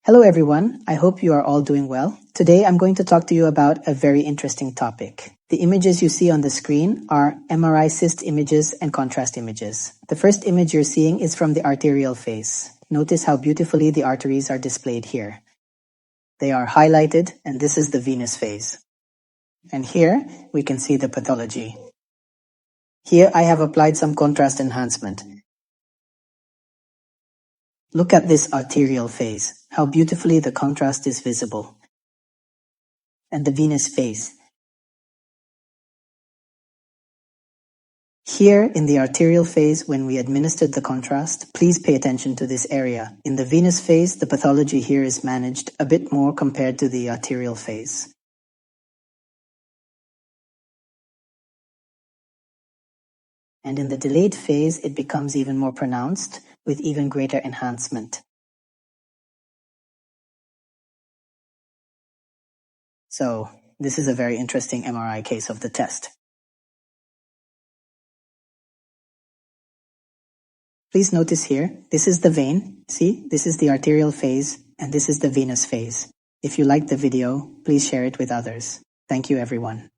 Hello everyone, I hope you are all doing well. Today I'm going to talk to you about a very interesting topic. The images you see on the screen are MRI cyst images and contrast images. The first image you're seeing is from the arterial phase. Notice how beautifully the arteries are displayed here. They are highlighted, and this is the venous phase. And here we can see the pathology. Here I have applied some contrast enhancement. Look at this arterial phase, how beautifully the contrast is visible. And the venous phase. Here in the arterial phase, when we administered the contrast, please pay attention to this area. In the venous phase, the pathology here is managed a bit more compared to the arterial phase. And in the delayed phase, it becomes even more pronounced with even greater enhancement. So this is a very interesting MRI case of the test. Please notice here, this is the vein. See, this is the arterial phase, and this is the venous phase. If you liked the video, please share it with others. Thank you, everyone.